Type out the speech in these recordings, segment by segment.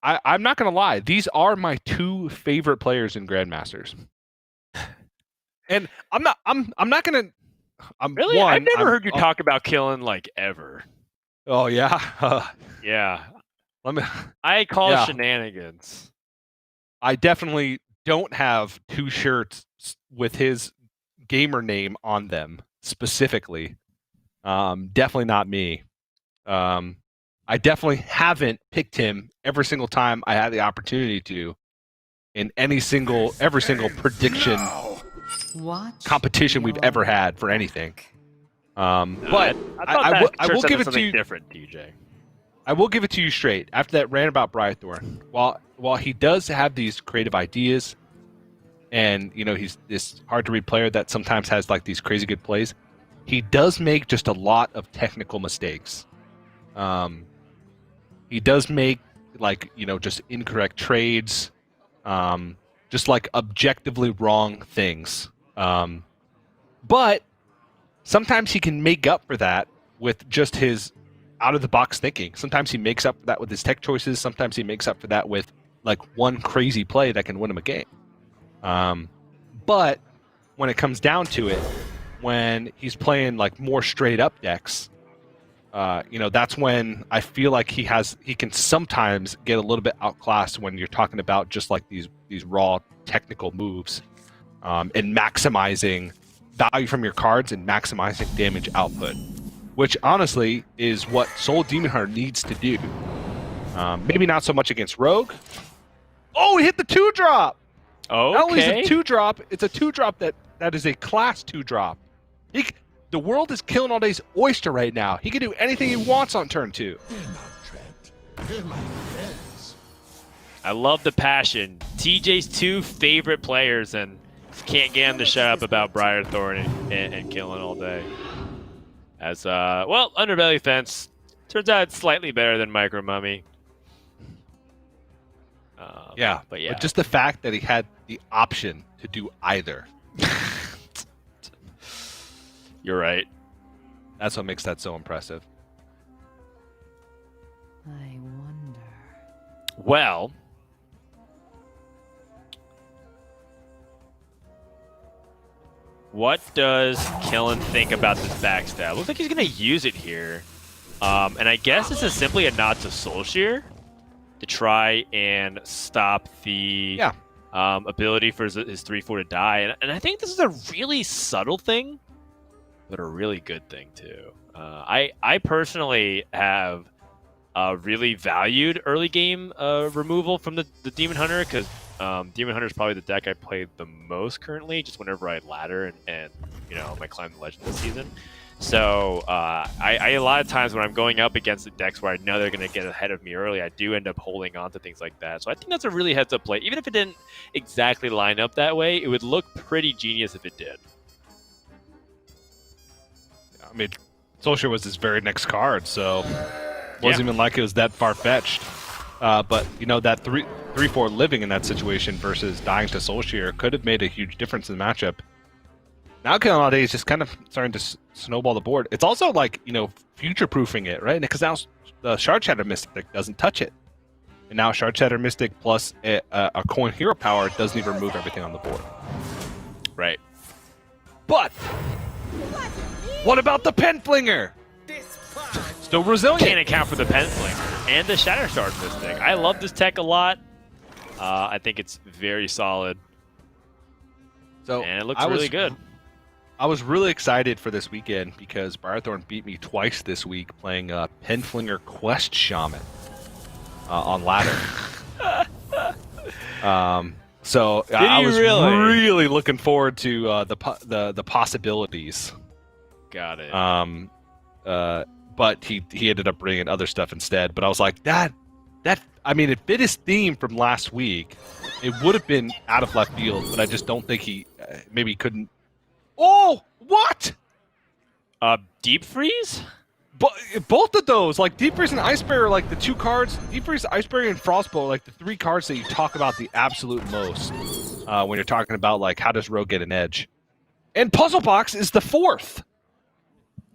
I'm not gonna lie. These are my two favorite players in Grandmasters, and I'm not gonna. Really? I've never heard you talk about killing like ever. Oh yeah. Yeah. Let me. I call it shenanigans. I definitely don't have two shirts with his gamer name on them specifically. Definitely not me. I definitely haven't picked him every single time I had the opportunity to in every single prediction competition we've ever had for anything. But I will give it to you different, TJ. I will give it to you straight. After that rant about Briarthorn, while he does have these creative ideas, and he's this hard to read player that sometimes has like these crazy good plays, he does make just a lot of technical mistakes. He does make just incorrect trades, just like objectively wrong things. But sometimes he can make up for that with just his out-of-the-box thinking. Sometimes he makes up for that with his tech choices. Sometimes he makes up for that with like one crazy play that can win him a game. But when it comes down to it, when he's playing like more straight-up decks, that's when I feel like he can sometimes get a little bit outclassed when you're talking about just like these raw technical moves, and maximizing value from your cards and maximizing damage output, which honestly is what Soul Demon Hunter needs to do. Maybe not so much against Rogue. Oh, he hit the 2-drop! Okay. Not only is it a 2-drop, it's a 2-drop that is a class 2-drop. The world is killing all day's oyster right now. He can do anything he wants on turn 2. I love the passion. TJ's two favorite players, and can't get him to shut up about Briarthorn and killing all day. As Underbelly Fence turns out it's slightly better than Micro Mummy. But just the fact that he had the option to do either. You're right. That's what makes that so impressive. I wonder. Well, what does Killen think about this backstab? Looks like he's going to use it here. And I guess this is simply a nod to Soulshear to try and stop the ability for his 3/4 to die. And I think this is a really subtle thing, but a really good thing too. I personally have really valued early game removal from the Demon Hunter, because Demon Hunter is probably the deck I played the most currently, just whenever I ladder and I climb the legend this season. So I a lot of times when I'm going up against the decks where I know they're going to get ahead of me early, I do end up holding on to things like that. So I think that's a really heads-up play. Even if it didn't exactly line up that way, it would look pretty genius if it did. I mean, Soulshear was his very next card, so it wasn't even like it was that far-fetched. But, that 3/4 living in that situation versus dying to Soulshear could have made a huge difference in the matchup. Now Killinallday is just kind of starting to snowball the board. It's also like, future-proofing it, right? Because now the Shard Shatter Mystic doesn't touch it. And now Shard Shatter Mystic plus a coin hero power doesn't even remove everything on the board. Right. But what about the Pen Flinger? Still resilient. Can't account for the Pen Flinger and the Shatter Shard Mystic. I love this tech a lot. I think it's very solid. And it looks really good. I was really excited for this weekend because Briarthorn beat me twice this week playing Penflinger Quest Shaman on ladder. So I was really looking forward to the possibilities. Got it. But he ended up bringing other stuff instead. But I was like, that it fit his theme from last week. It would have been out of left field, but I just don't think he maybe couldn't. Oh, what? Deep Freeze? But both of those, like Deep Freeze and Ice Barrier, like the two cards. Deep Freeze, Ice Barrier, and Frostbow, are like the three cards that you talk about the absolute most when you're talking about like how does Rogue get an edge. And Puzzle Box is the fourth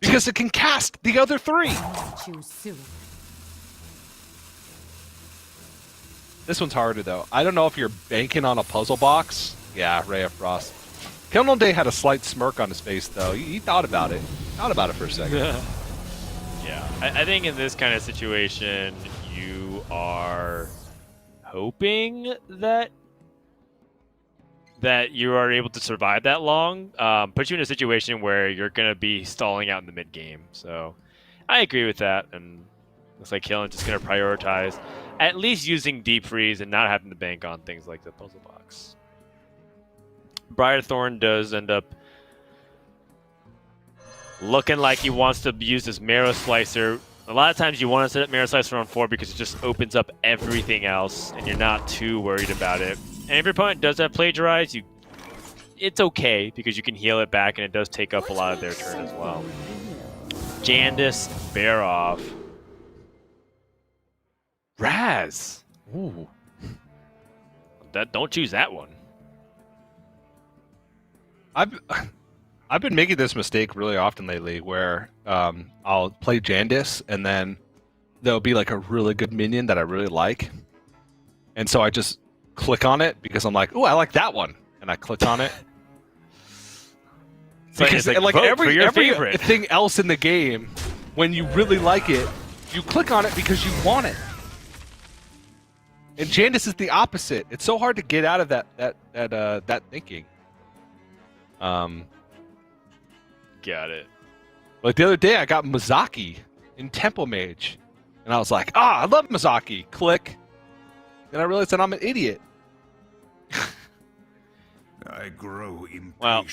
because it can cast the other three. Choose soon. This one's harder though. I don't know if you're banking on a puzzle box. Yeah, Ray of Frost. Killinallday had a slight smirk on his face though. He thought about it. Thought about it for a second. Yeah, I think in this kind of situation, you are hoping that you are able to survive that long. Puts you in a situation where you're gonna be stalling out in the mid game. So I agree with that, and looks like Killen just gonna prioritize at least using deep freeze and not having to bank on things like the puzzle box. Briarthorn does end up looking like he wants to use this Marrow Slicer. A lot of times you want to set up Marrow Slicer on 4 because it just opens up everything else, and you're not too worried about it. And if your opponent does have Plagiarize, it's okay because you can heal it back, and it does take up a lot of their turn as well. Jandis, Bear off. Raz. Ooh. Don't choose that one. I've been making this mistake really often lately where I'll play Jandis and then there'll be like a really good minion that I really like. And so I just click on it because I'm like, oh, I like that one. And I click on it. Because like everything else in the game, when you really like it, you click on it because you want it. And Jandis is the opposite. It's so hard to get out of that thinking. Got it. Like the other day, I got Mizaki in Temple Mage, and I was like, I love Mizaki. Click. Then I realized that I'm an idiot. I grow impatient. Well,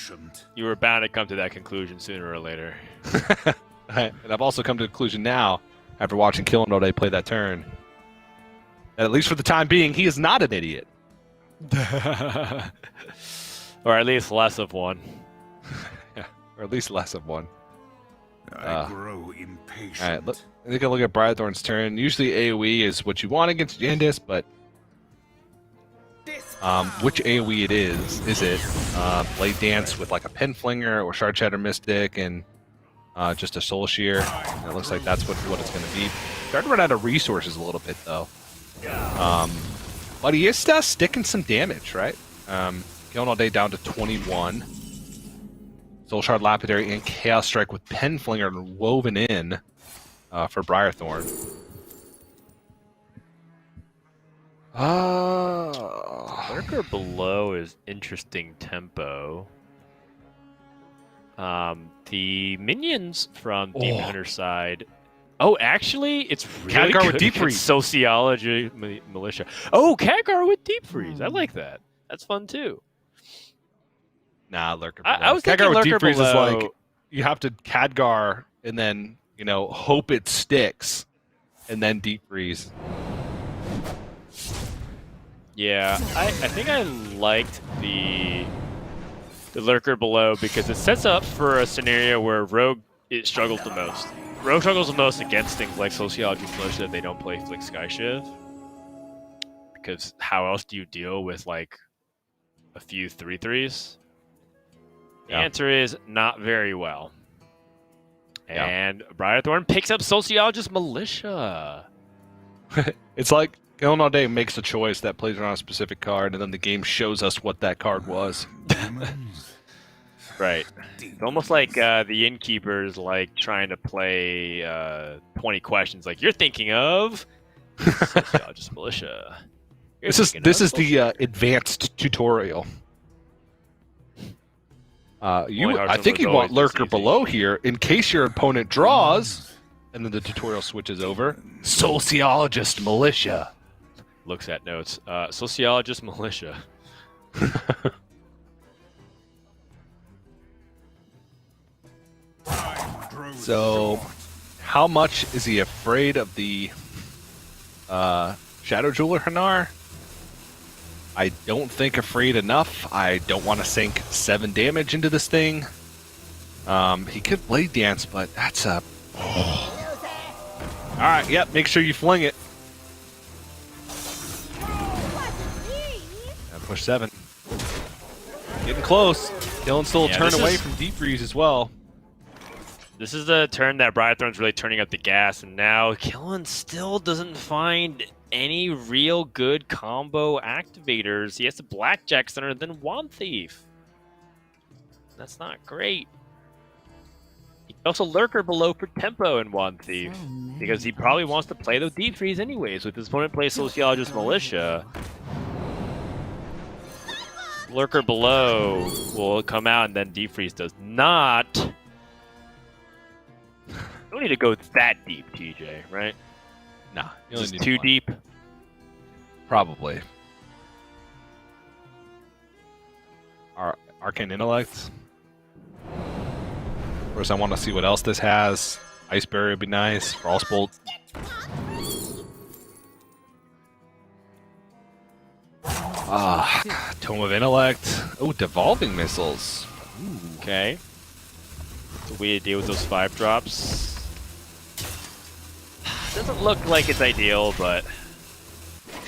you were bound to come to that conclusion sooner or later. And I've also come to the conclusion now, after watching killinallday play that turn, that at least for the time being, he is not an idiot. Or at least less of one. Or at least less of one. I grow impatient. All right, let's take a look at Briarthorn's turn. Usually AoE is what you want against Jandis, but which AoE it is it Blade Dance with like a Pen Flinger or Shard Shatter Mystic and just a Soul Shear? And it looks like that's what it's going to be. Starting to run out of resources a little bit though. But he is sticking some damage, right? Killinallday down to 21. Soul Shard Lapidary and Chaos Strike with Pen Flinger woven in for Briarthorn. Lurker below is interesting tempo. The minions from Demon Hunter's side. Oh, actually, it's really Khadgar good with Deep Freeze. Sociology Militia. Oh, Khadgar with Deep Freeze. I like that. That's fun too. Nah, Lurker below. I was thinking Khadgar with Lurker Deep Freeze is below. like, you have to Khadgar and then, hope it sticks and then Deep Freeze. Yeah, I think I liked the Lurker below because it sets up for a scenario where Rogue struggles the most. Rogue struggles the most against things like Sociology Militia that they don't play like Sky Shiv. Because how else do you deal with like a few 3/3s? The answer is not very well. Yeah. And Briarthorn picks up Sociologist Militia. It's like killinallday makes a choice that plays around a specific card, and then the game shows us what that card was. Right. It's almost like the Innkeeper's like trying to play 20 questions. Like, you're thinking of Sociologist Militia. This is the advanced tutorial. I think you want Lurker below here in case your opponent draws, and then the tutorial switches over. Sociologist Militia. Looks at notes. Sociologist Militia. So, how much is he afraid of the Shadow Jeweler Hanar? I don't think afraid enough. I don't want to sink 7 damage into this thing. He could Blade Dance, but that's a... Alright, yep, make sure you fling it. And push 7. Getting close. Killing still a turn away from Deep Freeze as well. This is the turn that Briarthorn's really turning up the gas, and now Killen still doesn't find any real good combo activators. He has the Blackjack Center, then Wand Thief. That's not great. He can also Lurker below for tempo in Wand Thief, because he probably wants to play the Deep Freeze anyways. With his opponent plays Sociologist Militia, Lurker below will come out, and then Deep Freeze does not. You don't need to go that deep, TJ, right? Nah, you only Just need too one. deep. Probably. Arcane Intellect. First, I want to see what else this has. Ice Barrier would be nice. Frostbolt. Tome of Intellect. Oh, Devolving Missiles. Ooh. Okay. So we deal with those 5 drops. Doesn't look like it's ideal, but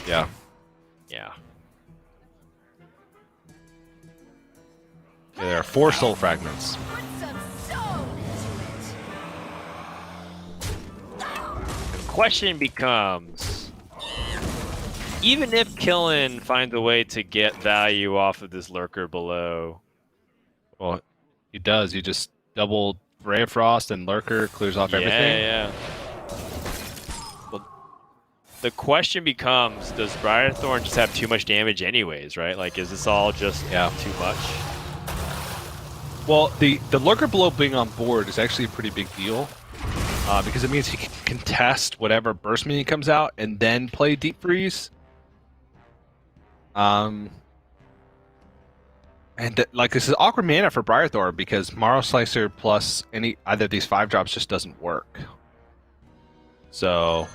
Yeah. yeah. Okay, there are 4 Soul Fragments. The question becomes, even if Killen finds a way to get value off of this Lurker below, Well, he does. He just double Ray of Frost and Lurker, clears off everything. Yeah. Well, the question becomes, does Briarthorn just have too much damage anyways, right? Like, is this all just too much? Well, the Lurker below being on board is actually a pretty big deal, because it means he can contest whatever burst minion comes out and then play Deep Freeze. And like, this is awkward mana for Briarthorn because Marrow Slicer plus either of these 5 drops just doesn't work. So,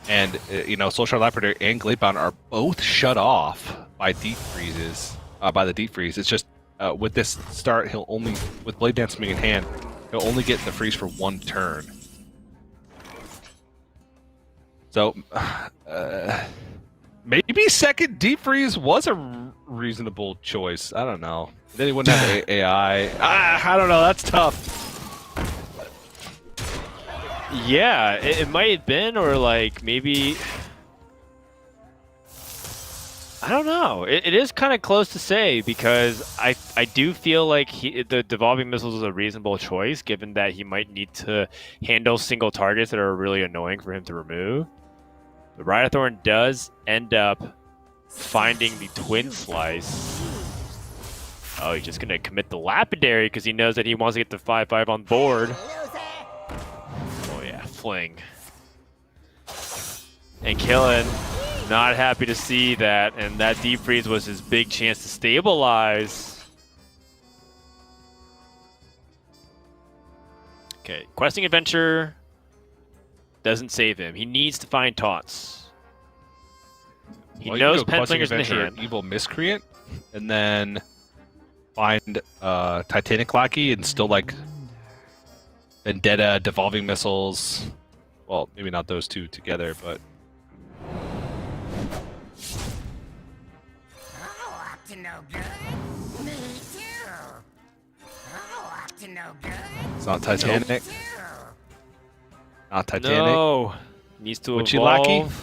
and Soulshard Lapidator and Gleipon are both shut off by Deep Freezes. By the Deep Freeze, it's just with this start, he'll only with Blade Dancing in hand, he'll only get the freeze for 1 turn. So, maybe second Deep Freeze was a reasonable choice. I don't know. Then he wouldn't have AI. I don't know. That's tough. Yeah, it might have been, or like maybe, I don't know. It is kind of close to say, because I do feel like the Devolving Missiles is a reasonable choice, given that he might need to handle single targets that are really annoying for him to remove. But Briarthorn does end up finding the Twin Slice. Oh, he's just going to commit the Lapidary because he knows that he wants to get the 5/5 on board. Oh yeah, Fling. And Killen, not happy to see that, and that Deep Freeze was his big chance to stabilize. Okay, Questing Adventure doesn't save him. He needs to find taunts. He knows Penslinger's in the hand. Evil Miscreant, and then find Titanic Lackey and still like Vendetta, Devolving Missiles. Well, maybe not those two together, but it's not Titanic. Not Titanic. No, needs to Witchy evolve. Lackey?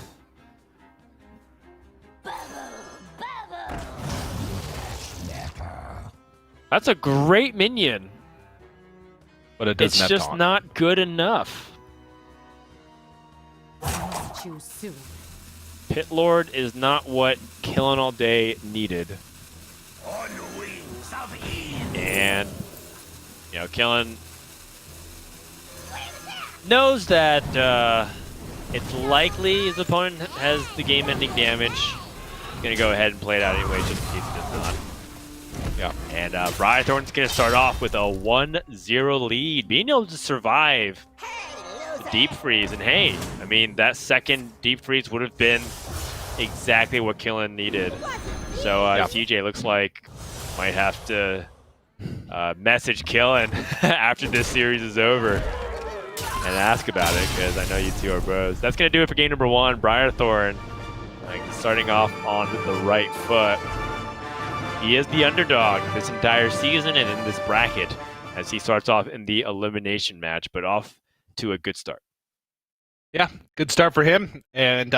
That's a great minion. But it doesn't It's have just taunt. not good enough. Choose soon. Pit Lord is not what Killing All Day needed. And, Killen knows that it's likely his opponent has the game-ending damage. He's going to go ahead and play it out anyway, just in case he does not. Yeah. And Briarthorn's going to start off with a 1-0 lead, being able to survive the Deep Freeze. And hey, I mean, that second Deep Freeze would have been exactly what Killen needed. So TJ looks like might have to message Killen after this series is over and ask about it, because I know you two are bros. That's going to do it for game number 1. Briarthorn starting off on the right foot. He is the underdog this entire season and in this bracket, as he starts off in the elimination match, but off to a good start. Yeah, good start for him. And,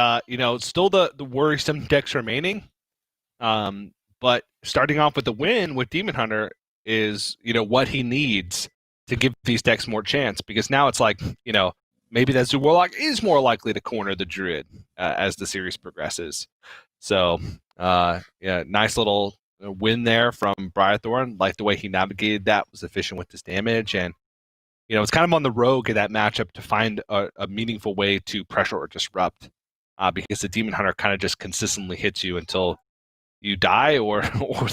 still the worrisome decks remaining. But starting off with the win with Demon Hunter is, what he needs to give these decks more chance. Because now it's like, maybe that Zoo Warlock is more likely to corner the Druid as the series progresses. So, nice little win there from Briarthorn. Like the way he navigated that, was efficient with his damage. And, it's kind of on the rogue in that matchup to find a meaningful way to pressure or disrupt, because the Demon Hunter kind of just consistently hits you until you die or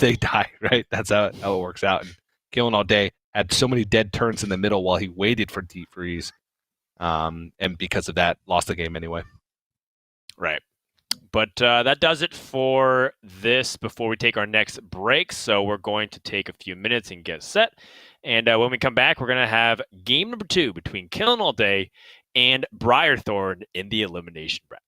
they die, right? That's how it works out. And Killing All Day had so many dead turns in the middle while he waited for Deep Freeze, and because of that, lost the game anyway. Right. But that does it for this before we take our next break. So we're going to take a few minutes and get set. And when we come back, we're going to have game number 2 between Killing All Day and Briarthorn in the elimination bracket.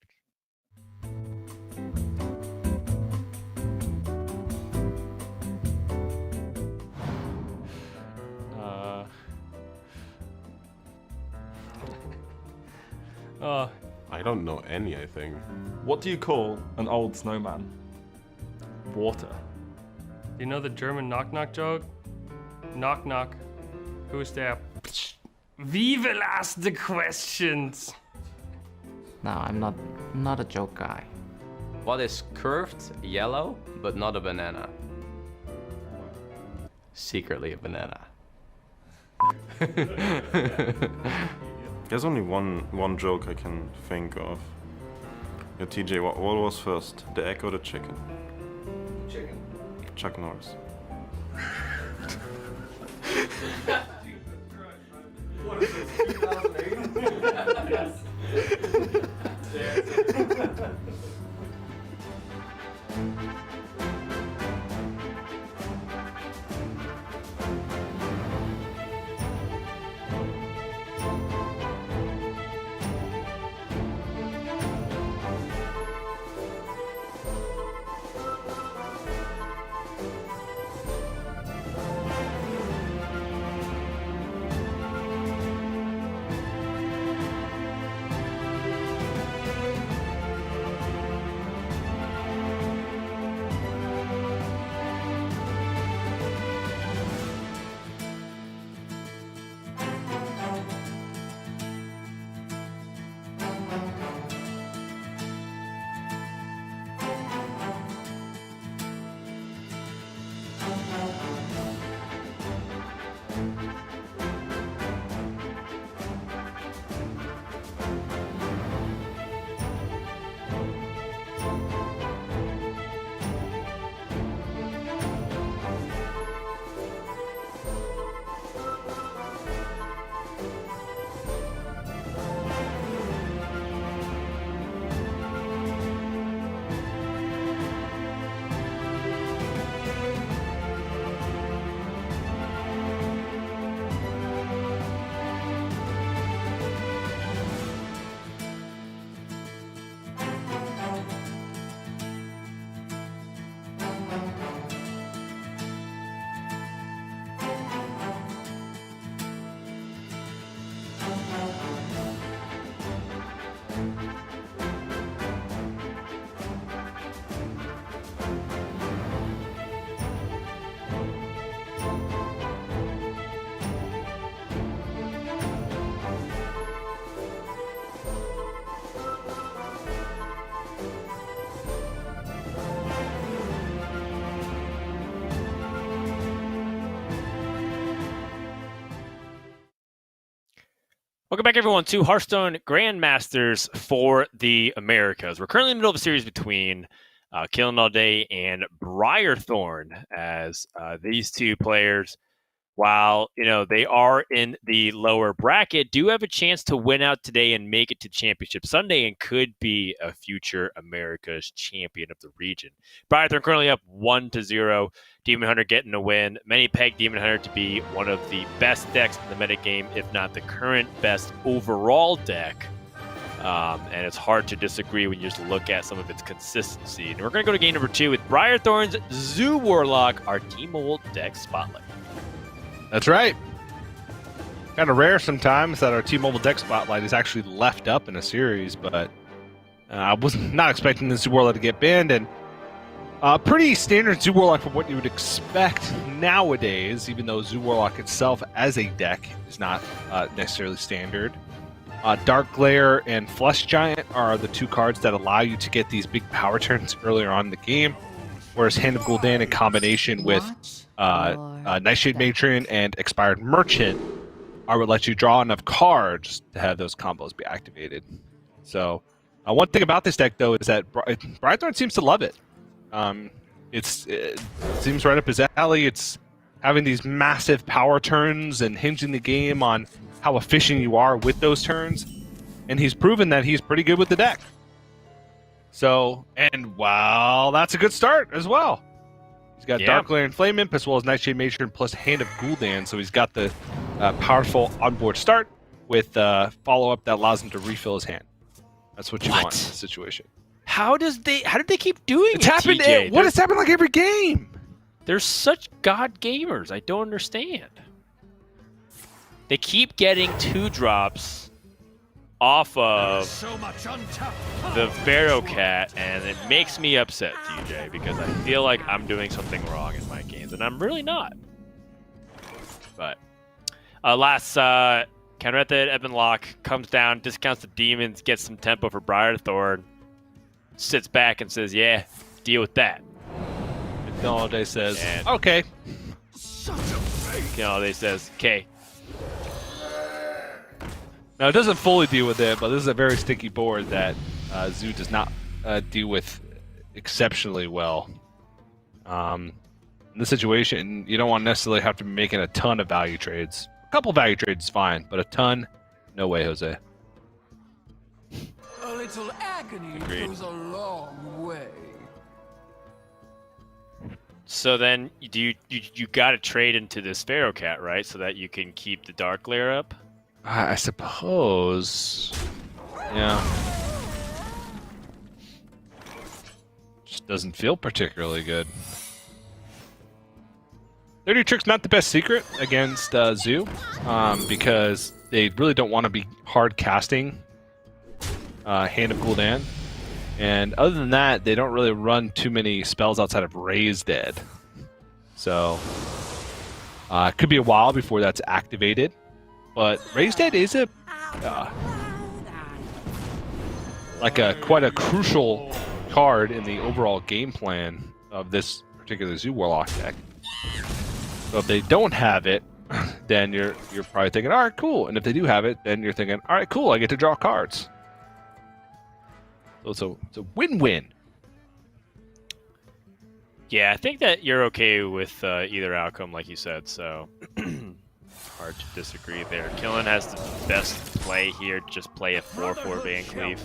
I don't know any, I think. What do you call an old snowman? Water. You know the German knock-knock joke? Knock knock. Who's there? We will ask the questions. No, I'm not a joke guy. What is curved, yellow, but not a banana? Secretly a banana. There's only one joke I can think of. Yeah, TJ, what was first? The egg or the chicken? Chicken. Chuck Norris. What is this, 2008? Yes. Welcome back, everyone, to Hearthstone Grandmasters for the Americas. We're currently in the middle of a series between Killing All Day and Briarthorn, as these two players, while they are in the lower bracket, do have a chance to win out today and make it to Championship Sunday and could be a future America's champion of the region. Briarthorn currently up 1-0. Demon Hunter getting a win. Many peg Demon Hunter to be one of the best decks in the metagame, if not the current best overall deck. And it's hard to disagree when you just look at some of its consistency. And we're going to go to game number 2 with Briarthorn's Zoo Warlock, our Team Old deck spotlight. That's right. Kind of rare sometimes that our T-Mobile deck spotlight is actually left up in a series, but I was not expecting the Zoo Warlock to get banned, and pretty standard Zoo Warlock for what you would expect nowadays, even though Zoo Warlock itself as a deck is not necessarily standard. Dark Glare and Flesh Giant are the two cards that allow you to get these big power turns earlier on in the game, whereas Hand of Gul'dan in combination with Nightshade Matron and Expired Merchant would let you draw enough cards to have those combos be activated. So one thing about this deck, though, is that Briarthorn seems to love it. It seems right up his alley. It's having these massive power turns and hinging the game on how efficient you are with those turns. And he's proven that he's pretty good with the deck. So, and wow, that's a good start as well. He's got Dark Glare and Flame Imp as well as Nightshade Matron plus Hand of Gul'dan. So he's got the powerful onboard start with follow-up that allows him to refill his hand. That's what you want in this situation. How did they keep doing It's it, happened. TJ? It's happened like every game. They're such god gamers. I don't understand. They keep getting 2-drops off of the Pharaoh Cat, and it makes me upset, TJ, because I feel like I'm doing something wrong in my games, and I'm really not. But last counter at the Ebon Lock comes down, discounts the demons, gets some tempo for Briarthorn, sits back and says, "Yeah, deal with that." Killinallday says, "Okay." Killinallday says, "Okay." Now, it doesn't fully deal with it, but this is a very sticky board that Zoo does not deal with exceptionally well. In this situation, you don't want to necessarily have to be making a ton of value trades. A couple value trades is fine, but a ton, no way, Jose. A little agony goes a long way. So then, you got to trade into this Pharaoh Cat, right? So that you can keep the Dark Glare up? I suppose. Yeah. Just doesn't feel particularly good. 30 Trick's not the best secret against Zoo, because they really don't want to be hard casting Hand of Gul'dan. And other than that, they don't really run too many spells outside of Raise Dead. So, it could be a while before that's activated. But Raise Dead is quite a crucial card in the overall game plan of this particular Zoo Warlock deck. So if they don't have it, then you're probably thinking, all right, cool. And if they do have it, then you're thinking, all right, cool, I get to draw cards. So it's a win-win. Yeah, I think that you're okay with either outcome, like you said, so hard to disagree there. Killen has the best play here, just play a 4/4 Van Cleave.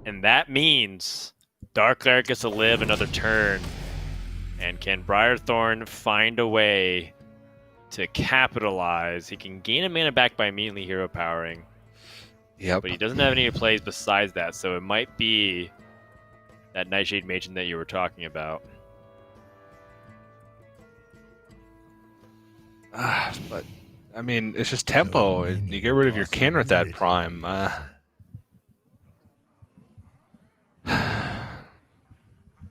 And that means Dark Glare gets to live another turn. And can Briarthorn find a way to capitalize? He can gain a mana back by immediately hero powering. Yep. But he doesn't have any plays besides that, so it might be that Nightshade Matron that you were talking about. But, I mean, it's just tempo, and you get rid of your Canrathad Prime.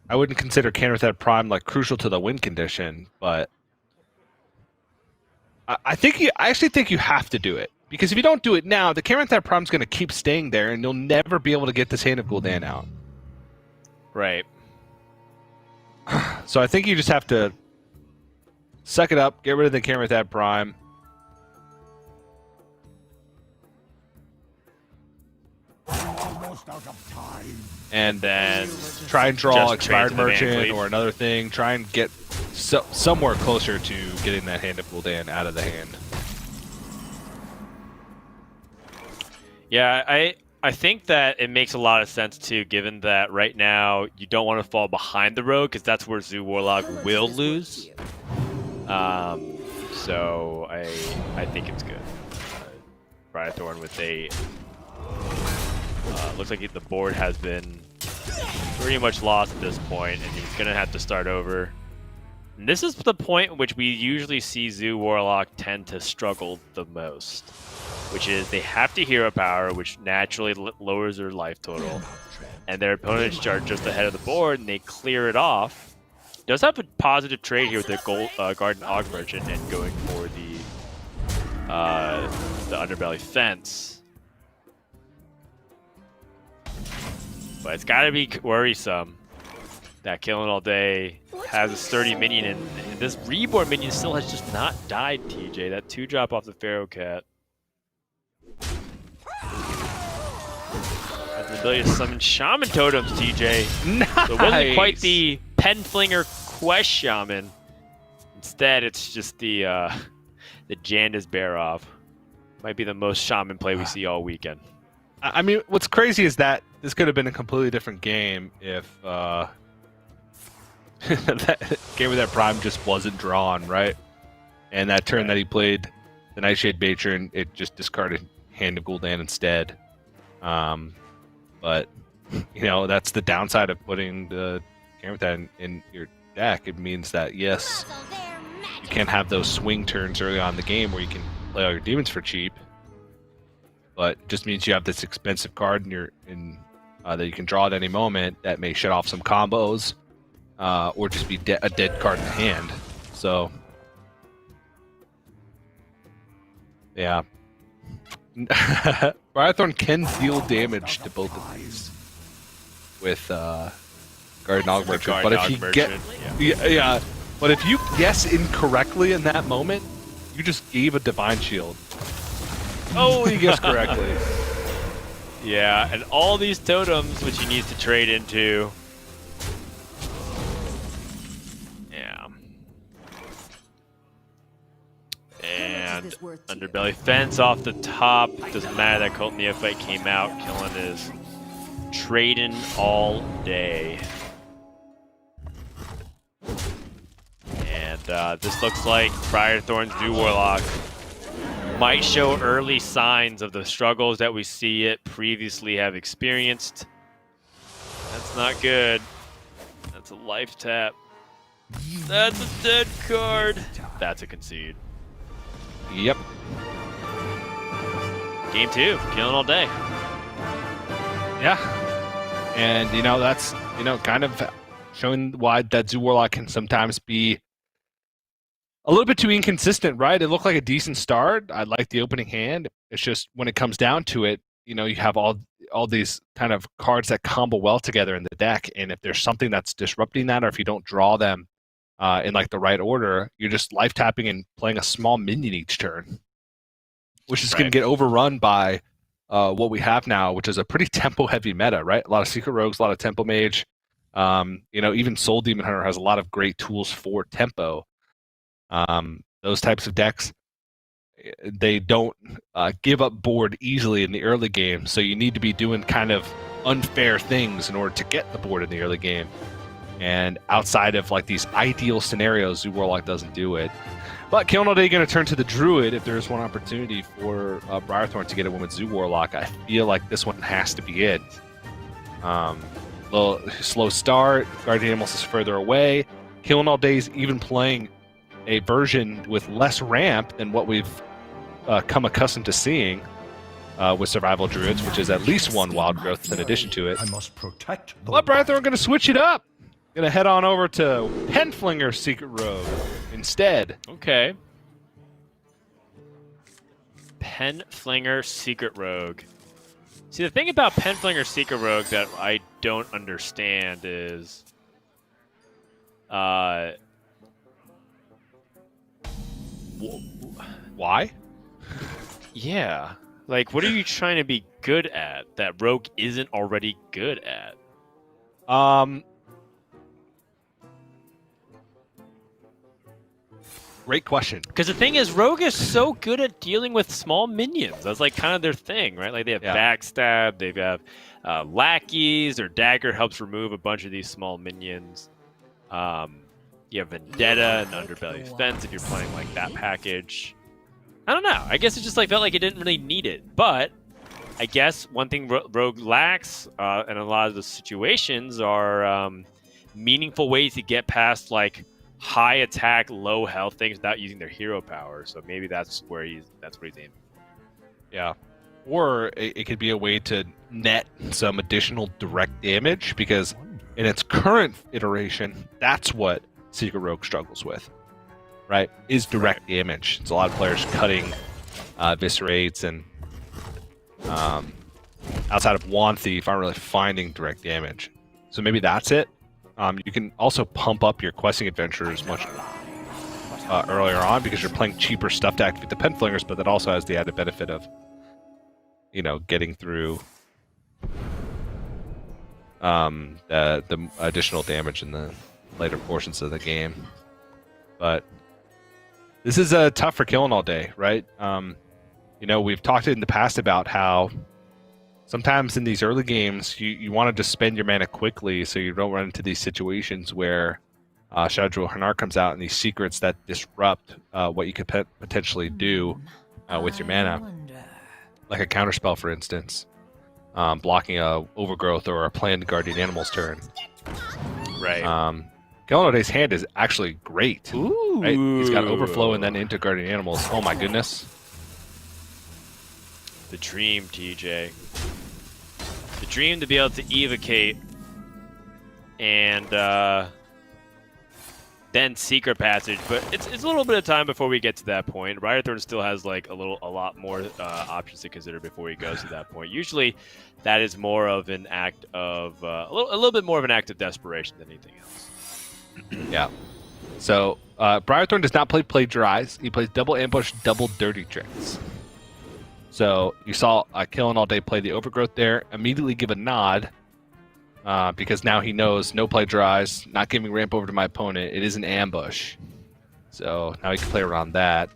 I wouldn't consider Canrathad Prime like crucial to the win condition, but I actually think you have to do it. Because if you don't do it now, the Canrathad Prime's going to keep staying there, and you'll never be able to get this Hand of Gul'dan out. Right. So I think you just have to suck it up, get rid of the Canrathad Prime. Almost out of time. And then try and draw Just Expired trade to the Van Merchant Cleave. or another thing. Try and get somewhere closer to getting that Hand of Gul'dan out of the hand. Yeah, I think that it makes a lot of sense too, given that right now you don't want to fall behind the road because that's where Zoo Warlock will lose. So I think it's good. Briarthorn with a looks like the board has been pretty much lost at this point, and he's gonna have to start over. And this is the point in which we usually see Zoo Warlock tend to struggle the most, which is they have to hero power, which naturally lowers their life total, and their opponents are just ahead of the board, and they clear it off. Does have a positive trade here with the gold Garden Og Merchant and going for the Underbelly Fence. But it's got to be worrisome that Killing All Day has a sturdy minion, and this Reborn minion still has just not died, TJ. That 2-drop off the Pharaoh Cat. Has the ability to summon Shaman Totems, TJ. Nice. So it wasn't quite the Penflinger Quest Shaman. Instead, it's just the Jandis Barov. Might be the most Shaman play we see all weekend. I mean, what's crazy is that this could have been a completely different game if that Game of that Prime just wasn't drawn, right? And that turn that he played the Nightshade Patron, it just discarded Hand of Gul'dan instead. But, you know, that's the downside of putting the Game of that in your deck. It means that, yes, you can't have those swing turns early on in the game where you can play all your demons for cheap. But it just means you have this expensive card that you can draw at any moment that may shut off some combos, or just be a dead card in the hand. So, yeah. Briarthorn can deal damage to both of these with Garden Og Merchant, but if but if you guess incorrectly in that moment, you just gave a Divine Shield. Oh, he guessed correctly. Yeah, and all these totems which he needs to trade into. Yeah. And Underbelly Fence off the top. Doesn't matter that Cult Neophyte came out. Killing is trading all day. And this looks like Briarthorn's Zoo Warlock might show early signs of the struggles that we see it previously have experienced. That's not good. That's a life tap. That's a dead card. That's a concede. Yep. Game 2, Killing All Day. Yeah. And, you know, that's, you know, kind of showing why that Zoo Warlock can sometimes be a little bit too inconsistent, right? It looked like a decent start. I like the opening hand. It's just when it comes down to it, you know, you have all these kind of cards that combo well together in the deck, and if there's something that's disrupting that, or if you don't draw them in like the right order, you're just life tapping and playing a small minion each turn, which is going to get overrun by what we have now, which is a pretty tempo heavy meta, right? A lot of Secret Rogues, a lot of Tempo Mage. You know, even Soul Demon Hunter has a lot of great tools for tempo. Those types of decks, they don't give up board easily in the early game, so you need to be doing kind of unfair things in order to get the board in the early game. And outside of like these ideal scenarios, Zoo Warlock doesn't do it. But Killing All Day going to turn to the Druid if there's one opportunity for Briarthorn to get a win with Zoo Warlock. I feel like this one has to be it. Little slow start. Guardian Animals is further away. Killing All Day is even playing a version with less ramp than what we've come accustomed to seeing with Survival Druids, which is at least one wild growth in addition to it. I must protect the Well, Briarthorn going to switch it up. Going to head on over to Penflinger Secret Rogue instead. Okay. Penflinger Secret Rogue. See, the thing about Penflinger Secret Rogue that I don't understand is why? Yeah. Like, what are you trying to be good at that Rogue isn't already good at? Great question. Because the thing is, Rogue is so good at dealing with small minions. That's like kind of their thing, right? Like they have backstab, they have lackeys, or dagger helps remove a bunch of these small minions. You have Vendetta and Underbelly Fence if you're playing like that package. I don't know. I guess it just like felt like it didn't really need it. But I guess one thing Rogue lacks in a lot of the situations are meaningful ways to get past like high attack, low health things without using their hero power. So maybe that's what he's aiming for. Yeah. Or it could be a way to net some additional direct damage, because in its current iteration, that's what Secret Rogue struggles with, right? Is direct damage. It's a lot of players cutting Viscerates, and outside of Wand Thief, aren't really finding direct damage. So maybe that's it. You can also pump up your questing adventures much earlier on, because you're playing cheaper stuff to activate the Penflingers, but that also has the added benefit of, getting through the additional damage in the later portions of the game. But this is tough for Killing All Day, right? We've talked in the past about how sometimes in these early games you want to just spend your mana quickly so you don't run into these situations where Shadow Jewel Hanar comes out and these secrets that disrupt what you could potentially do with your mana. Like a counterspell, for instance. Blocking a Overgrowth or a planned Guardian Animal's turn. Right. Killing All Day's hand is actually great. Ooh. Right? He's got Overflow and then into Guardian Animals. Oh my goodness. The dream, TJ. The dream to be able to evocate and then Secret Passage, but it's a little bit of time before we get to that point. Briarthorn still has like a lot more options to consider before he goes to that point. Usually, that is more of an act of a little bit more of an act of desperation than anything else. Yeah. So Briarthorn does not play Plagiarize. He plays Double Ambush, Double Dirty Tricks. So you saw Killing All Day play the Overgrowth there. Immediately give a nod. Because now he knows no Plagiarize, not giving ramp over to my opponent. It is an ambush. So now he can play around that.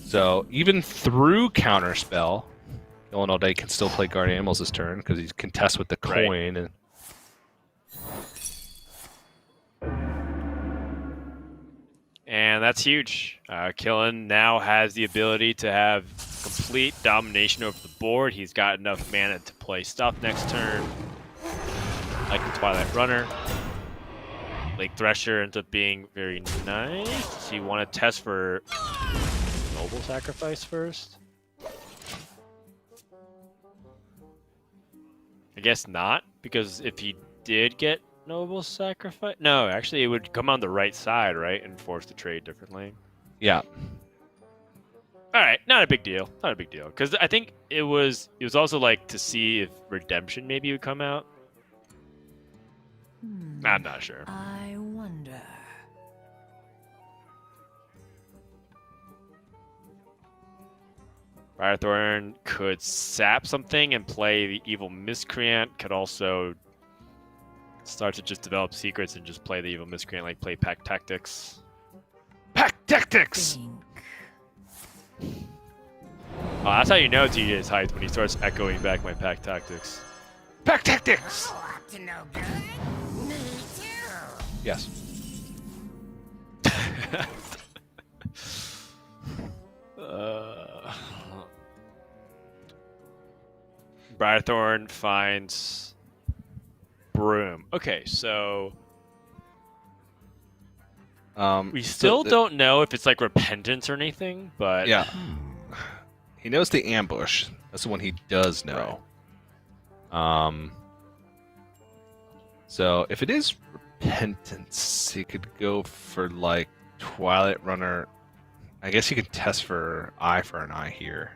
So even through Counterspell, Killing All Day can still play Guardian Animals this turn because he contests with the coin. Right. And that's huge. Killen now has the ability to have complete domination over the board. He's got enough mana to play stuff next turn, like the Twilight Runner. Lake Thresher ends up being very nice. Do you want to test for Noble Sacrifice first? I guess not, because if he did get Noble Sacrifice... No, actually it would come on the right side, right? And force the trade differently. Yeah. Alright, not a big deal. Not a big deal. Because I think it was also like to see if Redemption maybe would come out. I'm not sure. I wonder. Briarthorn could sap something and play the Evil Miscreant. Could also start to just develop secrets and just play the Evil Miscreant, like play Pack Tactics. Pack Tactics! Oh, that's how you know TJ is hyped, when he starts echoing back my Pack Tactics. Pack Tactics! Up to no good? Me too. Yes. Briarthorn finds Broom. Okay, so we still don't know if it's like Repentance or anything, but yeah, he knows the ambush. That's the one he does know. Right. So if it is Repentance, he could go for like Twilight Runner. I guess he could test for Eye for an Eye here.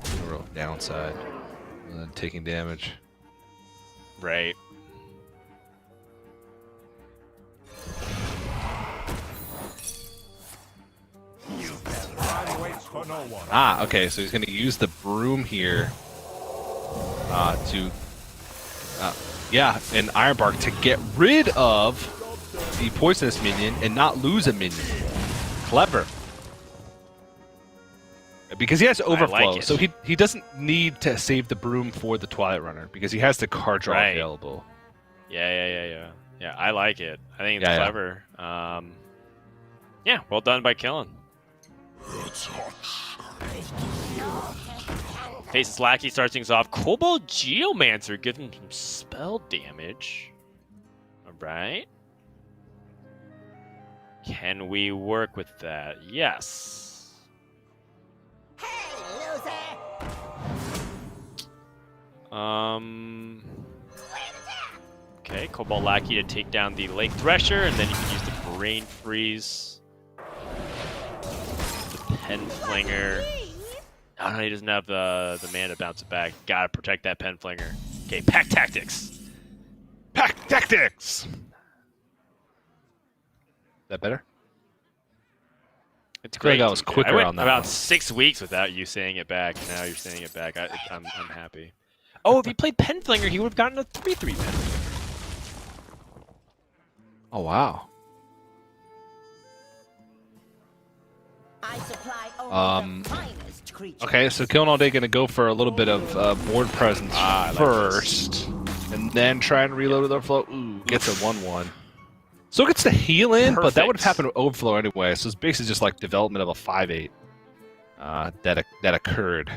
No real downside. Taking damage. right. Ah, okay, so he's going to use the Broom here and Ironbark to get rid of the poisonous minion and not lose a minion. Clever. Because he has overflow, like so he doesn't need to save the Broom for the Twilight Runner because he has the card draw available. Yeah, I like it. I think it's clever. Yeah, well done by Killen. Faces Lackey, starts things off. Cobalt Geomancer gives him some spell damage. Alright. Can we work with that? Yes. Hey, loser! Okay, Cobalt Lackey to take down the Lake Thresher, and then you can use the Brain Freeze. The Pen Flinger. Oh no, he doesn't have the mana to bounce it back. Gotta protect that Pen Flinger. Okay, Pack Tactics. Pack Tactics! Is that better? It's I feel like great. I was dude. quicker I went on that about one. 6 weeks without you saying it back. Now you're saying it back. I'm happy. Oh, if he played Pen Flinger, he would have gotten a 3/3 Pen. Oh, wow. I supply only the finest creatures. Okay, so Killing All Day going to go for a little bit of board presence first, and then try and reload with Overflow. Ooh, gets a 1/1. So it gets the heal in, but that would have happened with Overflow anyway, so it's basically just like development of a 5/8 that occurred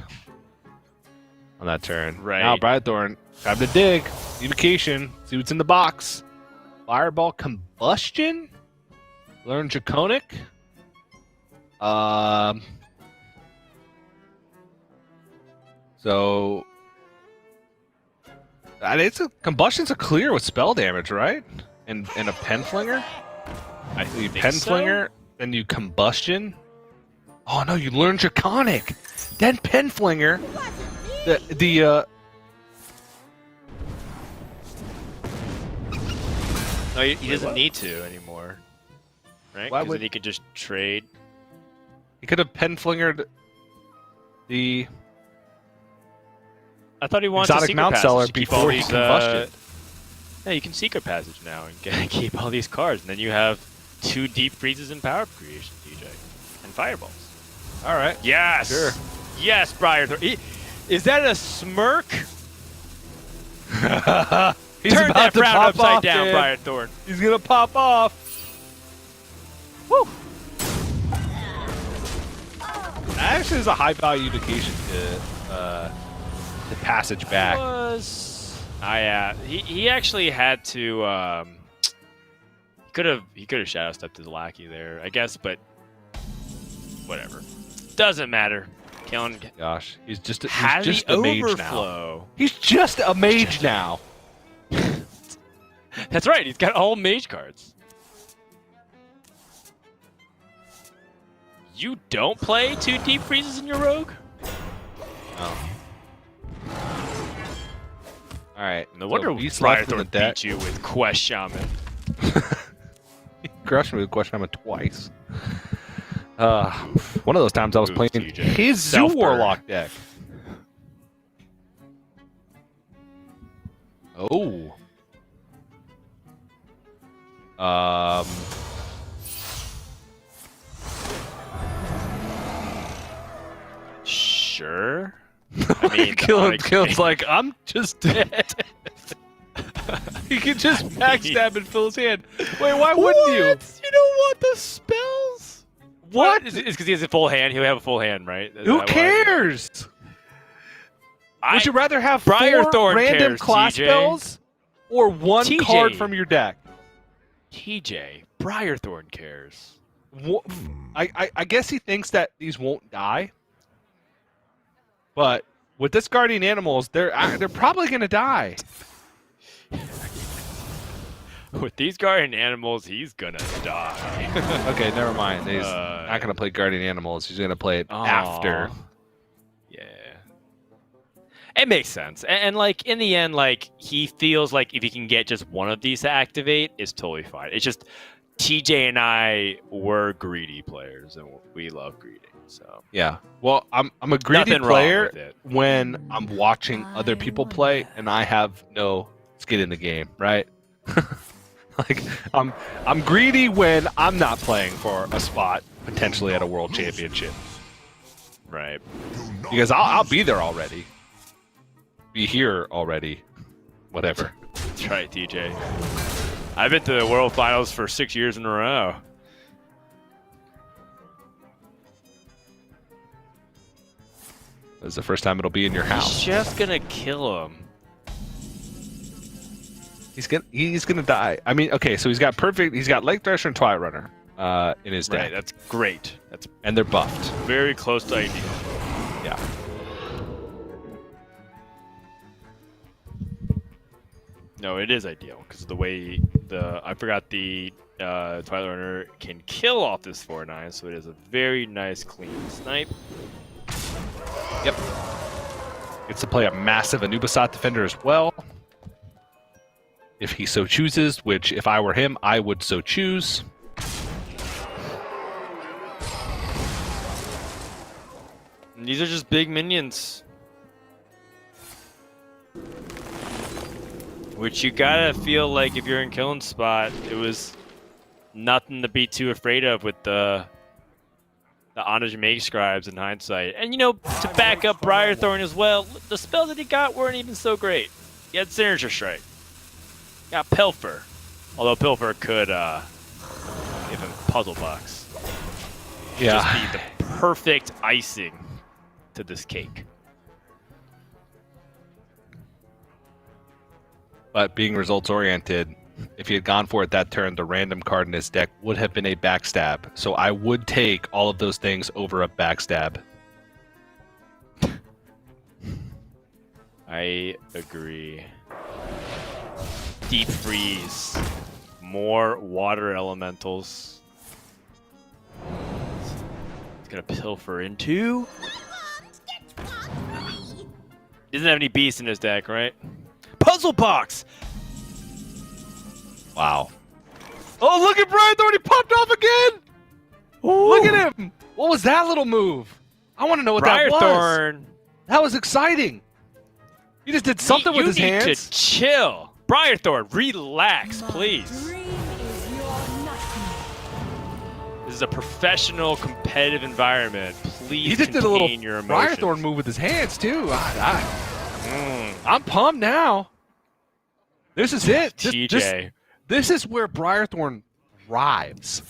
on that turn. Right. Now, Briarthorn, time to dig. Evocation, see what's in the box. Fireball Combustion? Learn Draconic? So Combustion's a clear with spell damage, right? And a Pen Flinger? I think Pen so. Flinger, then you Combustion. Oh no, you learn Draconic. Then Pen Flinger. No, he doesn't need to anymore. Right? Why 'Cause would- then he could just trade. He could have Pen Flingered the I thought he wanted Exotic to secret Mount passage Seller to keep all before he these, combusted. Yeah, you can secret passage now and keep all these cards, and then you have 2 deep freezes and power creation, DJ, and fireballs. All right. Yes. Sure. Yes, Briarthorn. Is that a smirk? He's Turn about that to frown pop upside off, down, dude. Briarthorn. He's gonna pop off. Woo! That actually is a high value indication to passage back. He actually had to. He could have shadow stepped his lackey there, I guess, but whatever. Doesn't matter. Killing Gosh, he's just a the mage now. overflow. He's just a mage now. That's right. He's got all mage cards. You don't play 2 deep freezes in your rogue? Oh. All right. No wonder Beast left in the Briarthorn deck. beat you with Quest Shaman. He crushed me with Question Hammer twice. One of those times I was Ooh, playing TJ. his Zoo Self-burn. Warlock deck. Oh. Sure. I mean, Killen's like, I'm just dead. He can just backstab and fill his hand. Wait, why wouldn't you? You don't want the spells? What? It's because he has a full hand. He'll have a full hand, right? Is Who that why? cares? Would you rather have 4 Briarthorn random cares, class TJ. spells or 1 TJ. card from your deck? TJ, Briarthorn cares. I guess he thinks that these won't die. But with this guardian animals, they're probably gonna die. With these guardian animals, he's gonna die. Okay, never mind. He's not gonna play guardian animals. He's gonna play it after. Yeah. It makes sense. And like in the end, like he feels like if he can get just one of these to activate, it's totally fine. It's just TJ and I were greedy players, and we love greedy. So Yeah. Well, I'm a greedy Nothing wrong player with it. when I'm watching other people play and I have no skin in the game, right? Like I'm greedy when I'm not playing for a spot potentially at a world championship. right. Because I'll be there already. Be here already. Whatever. That's right, TJ. I've been to the World Finals for 6 years in a row. This is the first time it'll be in your He's house. just gonna kill him. He's gonna die. I mean, okay, so he's got Lake Thresher and Twilight Runner in his deck. Right, that's great. That's and they're buffed. very close to ideal. Yeah. No, it is ideal because the way I forgot the Twilight Runner can kill off this 4/9, so it is a very nice clean snipe. Yep. Gets to play a massive Anubisat Defender as well. If he so chooses, which if I were him, I would so choose. And these are just big minions. Which you gotta feel like if you're in Killen's spot, it was nothing to be too afraid of with the Onage Mage Scribes in hindsight. And to back up Briarthorn as well, the spells that he got weren't even so great. He had Signature Strike. Got Pilfer. Although Pilfer could give him Puzzle Box. Yeah. Just be the perfect icing to this cake. But being results oriented, if he had gone for it that turn, the random card in his deck would have been a backstab. So I would take all of those things over a backstab. I agree. Deep Freeze. More water elementals. It's gonna pilfer into. Doesn't have any beasts in his deck, right? Puzzle Box! Wow. Oh, look at Briarthorn! He popped off again! Ooh. Look at him! What was that little move? I want to know what that was. Briarthorn! That was exciting. He just did something with his hands. You need to chill. Briarthorn, relax, please. This is a professional, competitive environment. Please he just did a little your emotions. Briarthorn move with his hands, too. I'm pumped now. This is it. TJ. This is where Briarthorn thrives.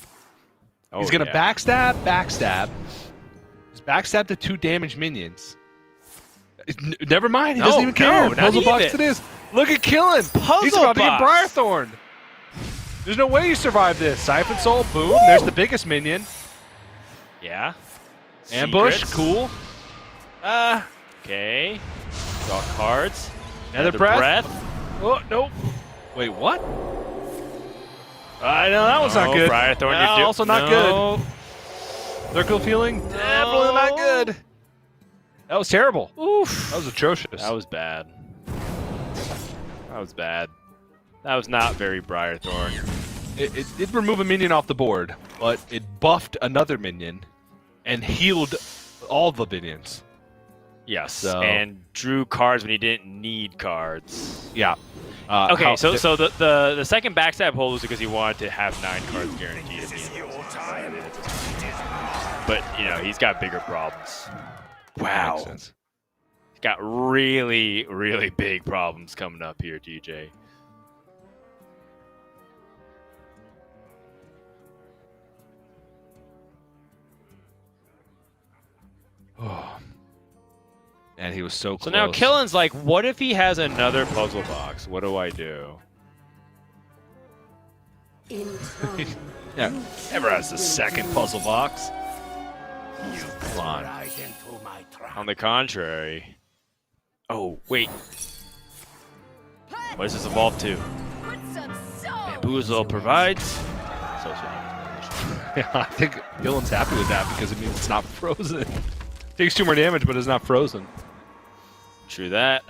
Oh, he's going to backstab. He's backstabbed to 2 damage minions. Never mind. He doesn't even care. Puzzle Box it is. Look at Killen. He's about to get Briarthorn. There's no way you survive this. Siphon Soul, boom. Woo! There's the biggest minion. Yeah. Ambush, Secrets. cool. Okay. Draw cards. Another breath. Oh, nope. Wait, what? I know that one's not good. Briarthorn, also not good. Circle feeling, definitely not good. That was terrible. Oof. That was atrocious. That was bad. That was not very Briarthorn. It did remove a minion off the board, but it buffed another minion and healed all the minions. Yes, and drew cards when he didn't need cards. Yeah. Okay, so the second backstab hold was because he wanted to have 9 cards guaranteed at the end. But, he's got bigger problems. Wow. He's got really, really big problems coming up here, DJ. Oh. And he was so close. So now Killen's like, what if he has another puzzle box? What do I do? Yeah, never has the second puzzle box. Come on. On the contrary. Oh, wait. What does this evolve to? Bamboozle provides. Yeah, I think Gillen's happy with that because it means it's not frozen. Takes 2 more damage, but it's not frozen. True that.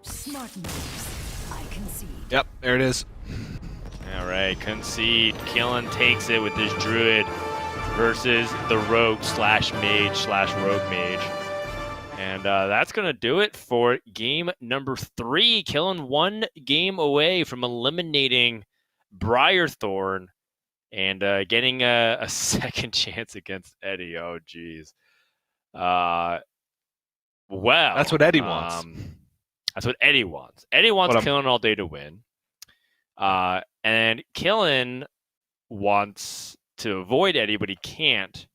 Smart moves. I concede. Yep, there it is. All right, concede. Killen takes it with this druid versus the rogue / mage / rogue mage. And that's going to do it for game number 3. Killen 1 game away from eliminating Briarthorn and getting a second chance against Eddie. Oh, geez. Well, that's what Eddie wants. That's what Eddie wants. Eddie wants Killen all day to win. And Killen wants to avoid Eddie, but he can't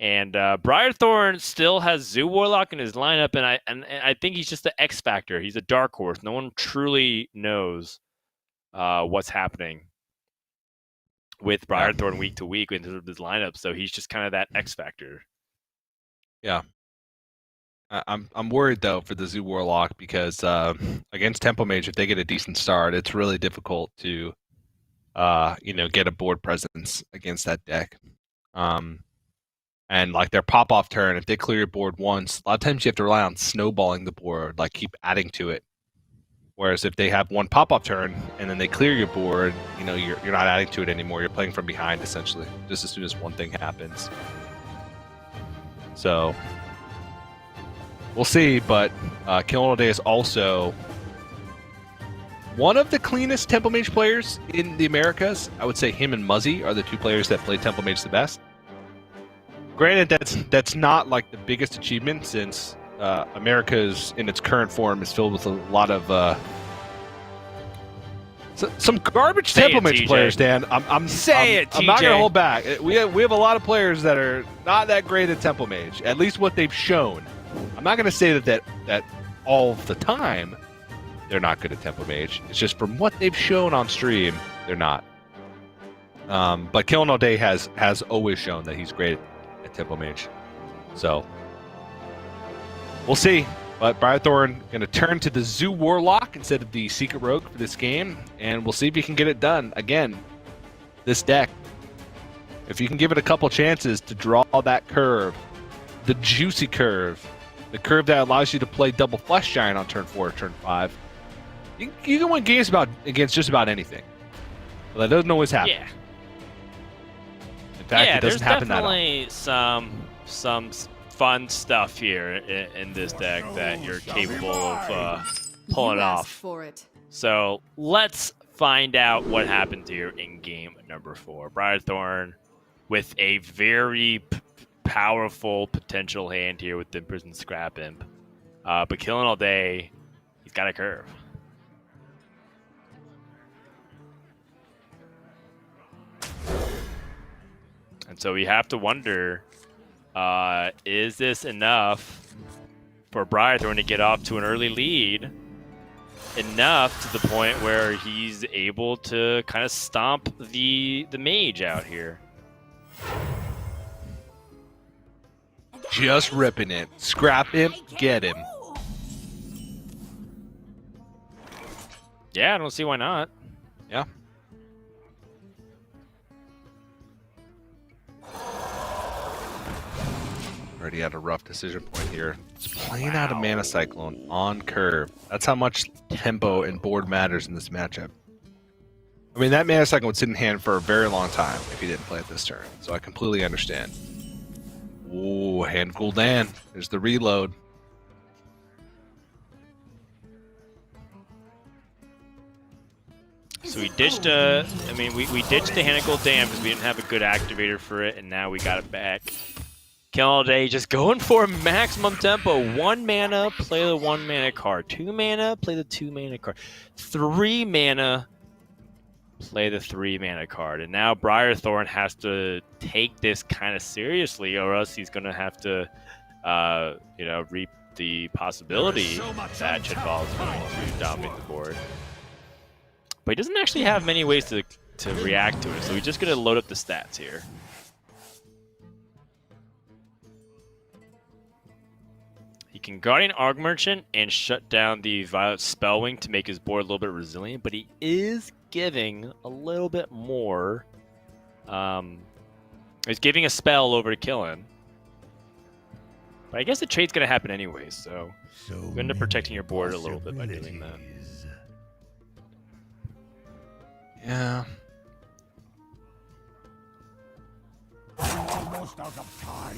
And Briarthorn still has Zoo Warlock in his lineup, and I think he's just the X factor. He's a dark horse. No one truly knows what's happening with Briarthorn week to week in terms of his lineup. So he's just kind of that X factor. Yeah. I'm worried though for the Zoo Warlock because against Tempo Mage, if they get a decent start, it's really difficult to get a board presence against that deck. And like their pop-off turn, if they clear your board once, a lot of times you have to rely on snowballing the board, like keep adding to it. Whereas if they have one pop-off turn and then they clear your board, you're not adding to it anymore. You're playing from behind essentially, just as soon as one thing happens. So we'll see, but killinallday is also one of the cleanest Tempo Mage players in the Americas. I would say him and Muzzy are the two players that play Tempo Mage the best. Granted, that's not like the biggest achievement since America's in its current form is filled with a lot of some garbage Tempo Mage players. Dan, I'm not gonna hold back. We have a lot of players that are not that great at Tempo Mage. At least what they've shown. I'm not gonna say that all of the time they're not good at Tempo Mage. It's just from what they've shown on stream, they're not. But killinallday has always shown that he's great at Tempo Mage. So we'll see. But Briarthorn going to turn to the Zoo Warlock instead of the Secret Rogue for this game, and we'll see if he can get it done. Again, this deck, if you can give it a couple chances to draw that curve, the juicy curve, the curve that allows you to play double Flesh Giant on turn 4 or turn 5, you can win games against just about anything. But that doesn't always happen. Yeah. In fact, it doesn't happen that often. There's definitely some fun stuff here in this deck that you're capable of pulling off. For it. So let's find out what happened here in game number 4. Briarthorn with a very powerful potential hand here with the Imprisoned Scrap Imp. But killinallday, he's got a curve. And so we have to wonder, is this enough for Briarthorn to get off to an early lead? Enough to the point where he's able to kind of stomp the mage out here. Just ripping it. Scrap him, get him. Yeah, I don't see why not. Yeah. Already had a rough decision point here. It's playing out a Mana Cyclone on curve. That's how much tempo and board matters in this matchup. I mean, that Mana Cyclone would sit in hand for a very long time if he didn't play it this turn. So I completely understand. Ooh, hand cool Dan. There's the reload. So we ditched we ditched the Hand Gold Dam because we didn't have a good activator for it, and now we got it back. killinallday just going for maximum tempo. 1 mana, play the 1 mana card. 2 mana, play the 2 mana card. 3 mana, play the 3 mana card. And now Briarthorn has to take this kind of seriously, or else he's going to have to, reap the possibility that Chitball is going to dominate the board. But he doesn't actually have many ways to react to it, so he's just going to load up the stats here. He can Guardian Arg Merchant and shut down the Violet Spellwing to make his board a little bit resilient, but he is giving a little bit more. He's giving a spell over to Killin. But I guess the trade's going to happen anyways, so you end up protecting your board a little bit by doing that. Yeah. Almost out of time.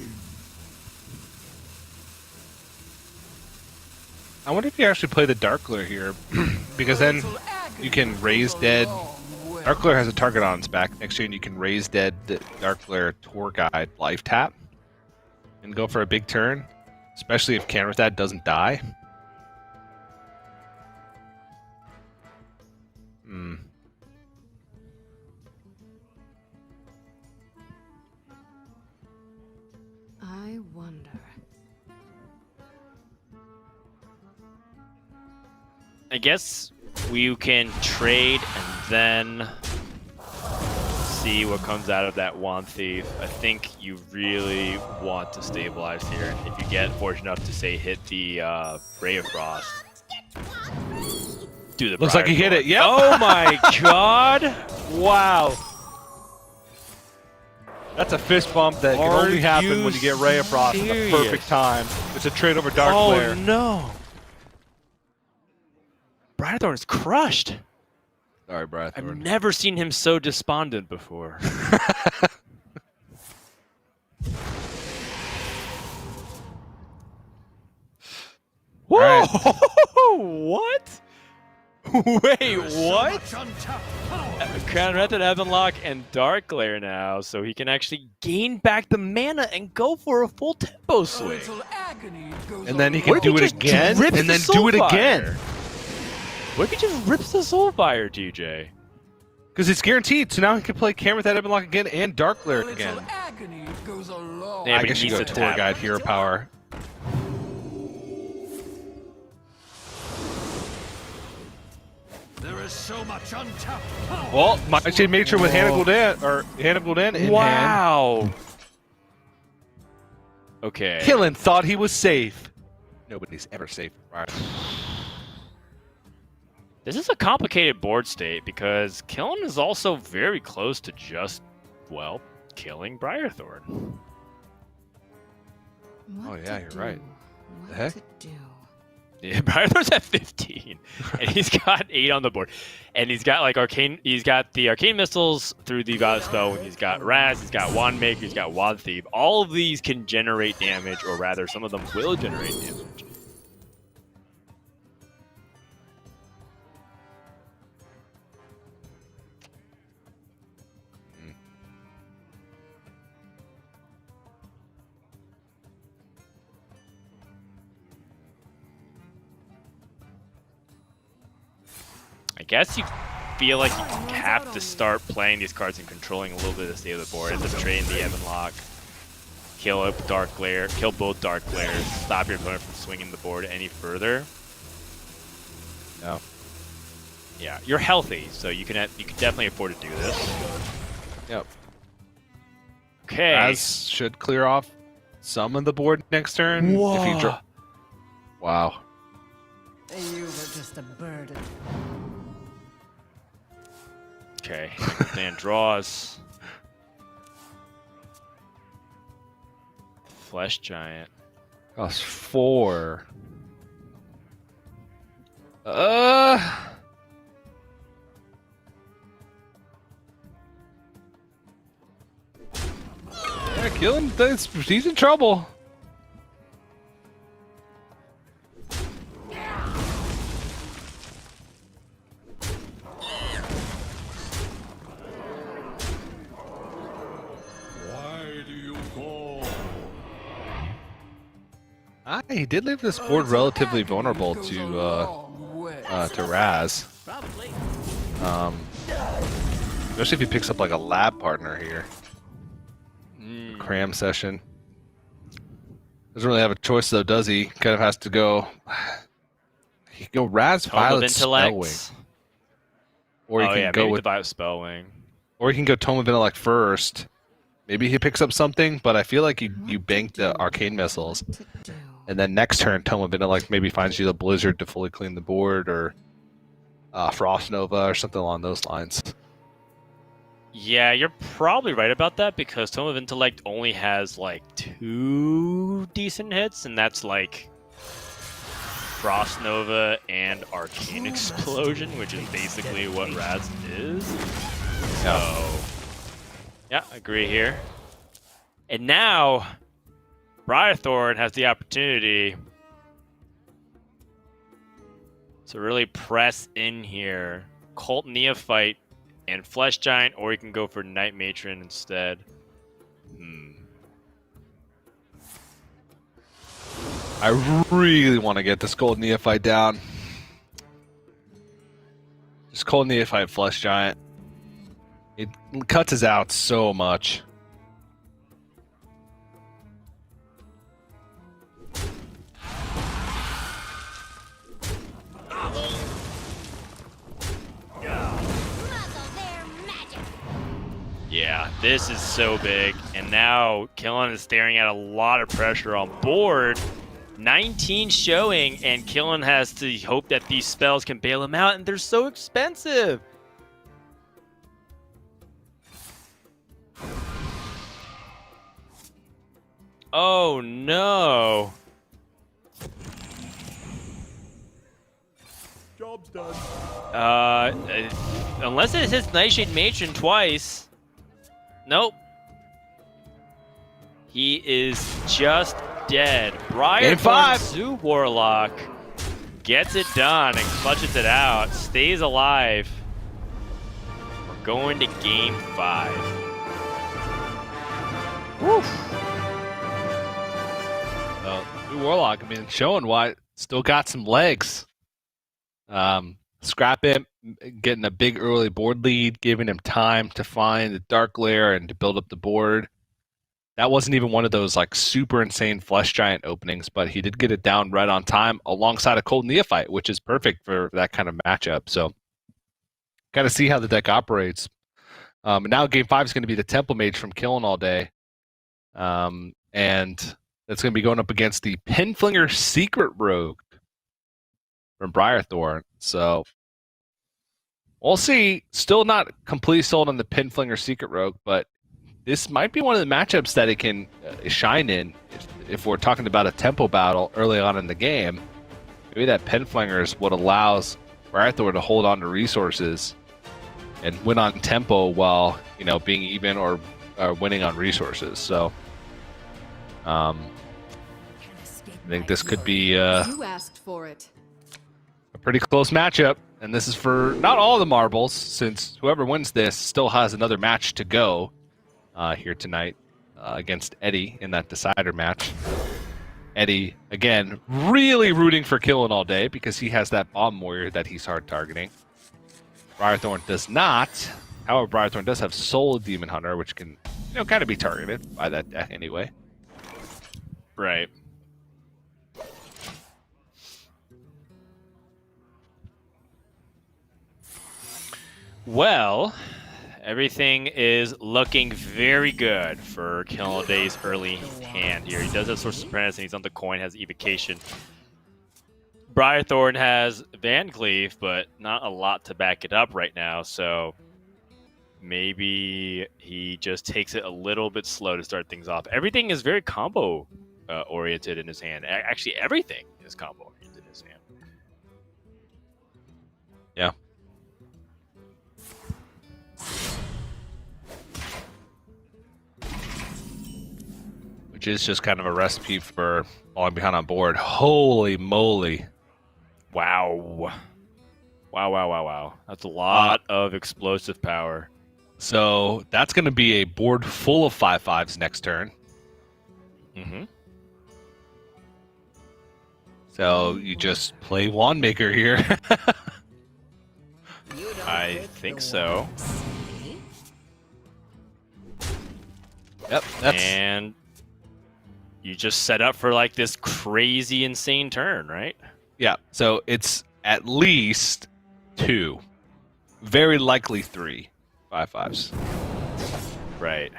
I wonder if you actually play the Darkler here, because then you can raise dead. Darkler has a target on its back next turn. You can raise dead the Darkler Tour Guide life tap and go for a big turn, especially if counter that doesn't die. I guess we can trade and then see what comes out of that Wand Thief. I think you really want to stabilize here. If you get fortunate enough to, say, hit the Ray of Frost. Do the Looks like he hit it. Yep. Oh my god! Wow. That's a fist bump that can only happen when you get Ray of Frost at the perfect time. It's a trade over Dark Glare. Oh no! Briarthorn is crushed. Sorry, Briarthorn. I've never seen him so despondent before. Whoa! What? Wait, what? Crown Method, Heavenlock, and Dark Glare now, so he can actually gain back the mana and go for a full tempo swing. And then he can do it again, and then do it again. What if he just rips the Soulfire, TJ? Because it's guaranteed, so now he can play Crown Method, Heavenlock again and Dark Glare again. Yeah, I guess you go Tour Guide Hero Power. There is so much untapped power. Well, my chain Matron with Hannah Gul'dan, or Hannah Gul'dan in hand. Wow. Okay. Killen thought he was safe. Nobody's ever safe. Right. This is a complicated board state because Killen is also very close to just, well, killing Briarthorn. Oh, yeah, you're right. What The heck? to do? Yeah, Briarthorn's at 15, and he's got 8 on the board, and he's got like he's got the arcane missiles through the Violet Spell, and he's got Raz, he's got Wand Maker, he's got Wand Thief. All of these can generate damage, or rather, some of them will generate damage. I guess you feel like you have to start playing these cards and controlling a little bit of the state of the board. End up trading the Evanlock, kill up Dark Glare, kill both Dark Glares, stop your opponent from swinging the board any further. No. Yeah, you're healthy, so you can definitely afford to do this. Yep. Okay. As should clear off some of the board next turn. Whoa. If you wow. You were just a burden. Okay. Dan draws. Flesh Giant. Cost 4. Yeah, Killen, he's in trouble. Why do you go? He did leave this board relatively vulnerable to Raz. Especially if he picks up like a lab partner here. Cram session. Doesn't really have a choice though, does he? Kind of has to go. He can go Raz, Violet, Spellwing. Or he can go with the Violet Spellwing. Or he can go Tome of Intellect first. Maybe he picks up something, but I feel like you bank the Arcane Missiles. And then next turn, Tome of Intellect maybe finds you the Blizzard to fully clean the board, or Frost Nova, or something along those lines. Yeah, you're probably right about that because Tome of Intellect only has like 2 decent hits, and that's like Frost Nova and Arcane Explosion, which is basically what Raz is. So, yeah, I agree here. And now, Briarthorn has the opportunity to really press in here. Cult Neophyte and Flesh Giant, or you can go for Night Matron instead. I really want to get this Cold Neophyte down. Just Cold Neophyte Flesh Giant. It cuts us out so much. This is so big, and now Killen is staring at a lot of pressure on board. 19 showing, and Killen has to hope that these spells can bail him out, and they're so expensive. Oh no. Job's done. Unless it hits Nightshade Matron twice. Nope. He is just dead. Game 5. Zoo Warlock gets it done and clutches it out. Stays alive. We're going to game 5. Woo. Zoo Warlock, I mean, showing why still got some legs. Scrap Imp getting a big early board lead, giving him time to find the Dark Lair and to build up the board. That wasn't even one of those like super insane Flesh Giant openings, but he did get it down right on time alongside a Cold Neophyte, which is perfect for that kind of matchup. So, got to see how the deck operates. And now Game 5 is going to be the Temple Mage from killinallday, and that's going to be going up against the Pinflinger Secret Rogue from Briarthorn. So we'll see. Still not completely sold on the Pinflinger Secret Rogue, but this might be one of the matchups that it can shine in. If we're talking about a tempo battle early on in the game, maybe that Pinflinger is what allows Briarthorn to hold on to resources and win on tempo while being even or winning on resources. So I think this could be You asked for it. a pretty close matchup, and this is for not all the marbles, since whoever wins this still has another match to go here tonight against Eddie in that decider match. Eddie, again, really rooting for killinallday because he has that Bomb Warrior that he's hard targeting. Briarthorn does not. However, Briarthorn does have Soul Demon Hunter, which can kind of be targeted by that deck anyway. Right. Well, everything is looking very good for killinallday's early hand here. He does have Source Apprentice, and he's on the coin, has Evocation. Briarthorn has Van Cleave, but not a lot to back it up right now, so maybe he just takes it a little bit slow to start things off. Everything is very combo oriented in his hand. Actually, everything is combo oriented in his hand. Yeah. Which is just kind of a recipe for falling behind on board. Holy moly. Wow. Wow. That's a lot of explosive power. So that's going to be a board full of 5/5s next turn. Mm-hmm. So you just play Wandmaker here. I think so. Yep. And you just set up for like this crazy, insane turn, right? Yeah. So it's at least 2. Very likely 3 5/5s. Right.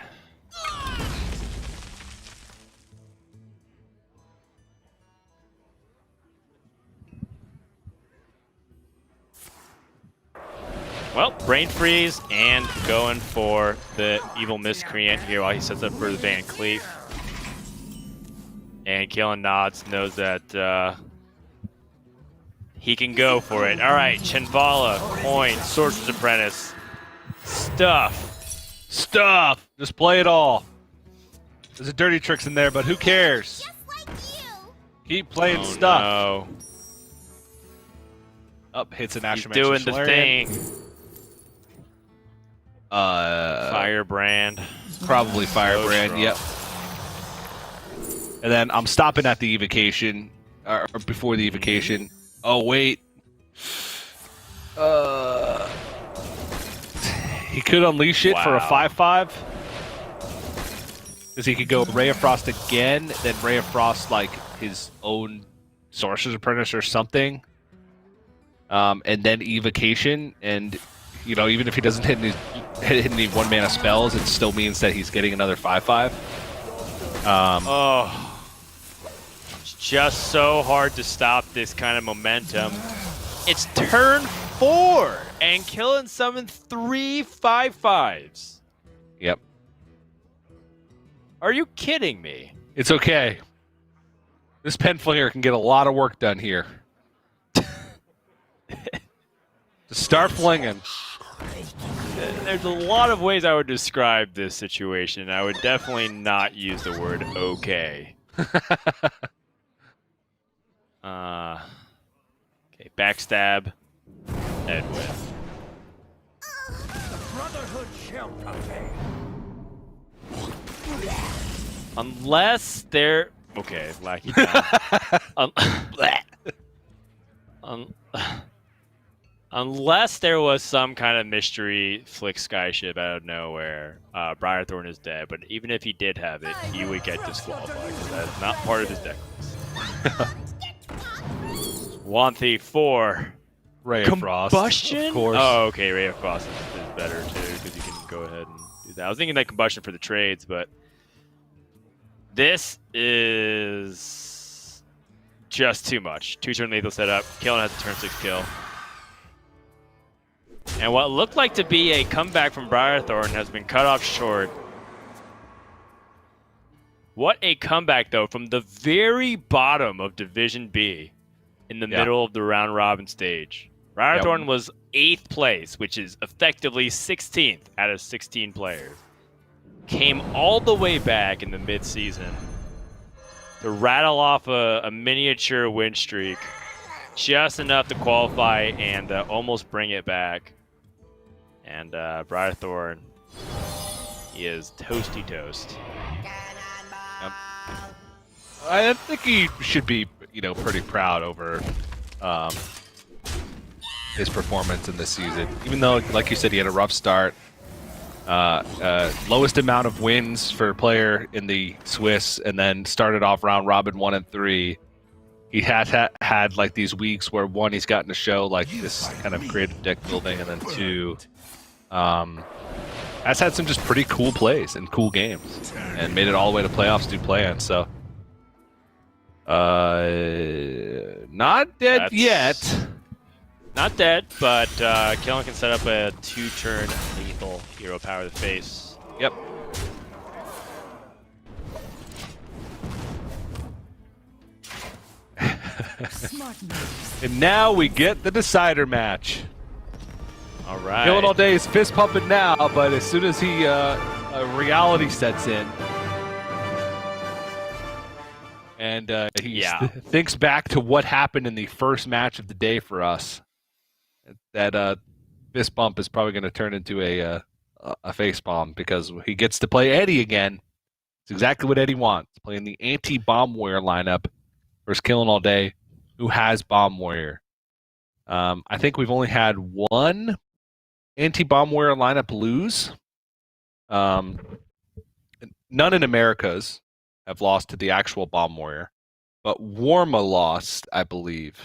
Well, Brain Freeze and going for the Evil Miscreant here while he sets up for the Van Cleef. And Killen nods, knows that he can go for it. All right, Chinvala, Coin, Sorcerer's Apprentice, Stuff. Just play it all. There's a dirty tricks in there, but who cares? Keep playing stuff. No. Up hits an He's Ashram doing the Solarian. thing. Firebrand. Probably Firebrand, strong. yep. And then I'm stopping at the evocation, or before the evocation. Oh, wait. He could unleash it for a Wow. 5/5. Because he could go Ray of Frost again, then Ray of Frost like his own Sorcerer's Apprentice or something. And then evocation, and even if he doesn't hit hitting the 1-mana spells, it still means that he's getting another 5/5. It's just so hard to stop this kind of momentum. It's turn 4, and Killen summoned 3 5/5s. Yep. Are you kidding me? It's okay. This pen flinger can get a lot of work done here. Just start flinging. There's a lot of ways I would describe this situation. I would definitely not use the word okay. Okay, backstab, Edwin. Brotherhood shall prevail. Unless they're okay, Lackey down. Unless there was some kind of mystery flick skyship out of nowhere, Briarthorn is dead. But even if he did have it, he would get disqualified because that is not part of his deck list. Wanthy 4. Ray of Frost. Combustion? Of course. Oh, okay. Ray of Frost is better too because you can go ahead and do that. I was thinking that combustion for the trades, but this is just too much. 2-turn lethal setup. Killen has a turn 6 kill. And what looked like to be a comeback from Briarthorn has been cut off short. What a comeback, though, from the very bottom of Division B in the middle of the round robin stage. Briarthorn was 8th place, which is effectively 16th out of 16 players. Came all the way back in the mid-season to rattle off a miniature win streak. Just enough to qualify and almost bring it back. And Briarthorn is toasty toast. Yep. I think he should be, pretty proud over his performance in this season. Even though, like you said, he had a rough start. Lowest amount of wins for a player in the Swiss, and then started off round robin 1 and 3. He had like these weeks where 1, he's gotten to show like this kind of creative deck building, and then 2, has had some just pretty cool plays and cool games, and made it all the way to playoffs through play-in. So, not dead yet. Not dead, but Killen can set up a 2-turn lethal hero power to the face. Yep. And now we get the decider match. All right. Killen all day is fist pumping now, but as soon as he reality sets in, and he thinks back to what happened in the first match of the day for us, that fist bump is probably going to turn into a face bomb, because he gets to play Eddie again. It's exactly what Eddie wants, playing the anti-bomb warrior lineup versus Killen all day, who has bomb warrior. I think we've only had one anti-bomb warrior lineup lose. None in Americas have lost to the actual bomb warrior, but Warma lost, I believe.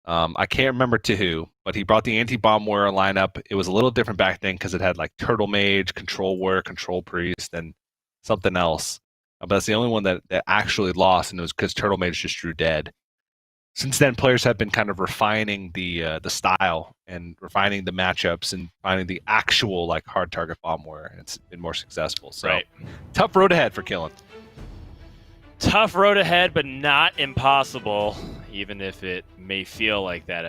I can't remember to who, but he brought the anti-bomb warrior lineup. It was a little different back then because it had like Turtle Mage, Control Warrior, Control Priest, and something else. But that's the only one that actually lost, and it was because Turtle Mage just drew dead. Since then, players have been kind of refining the style and refining the matchups and finding the actual like hard target bomb warrior. It's been more successful. So, tough road ahead for Killen. Tough road ahead, but not impossible, even if it may feel like that at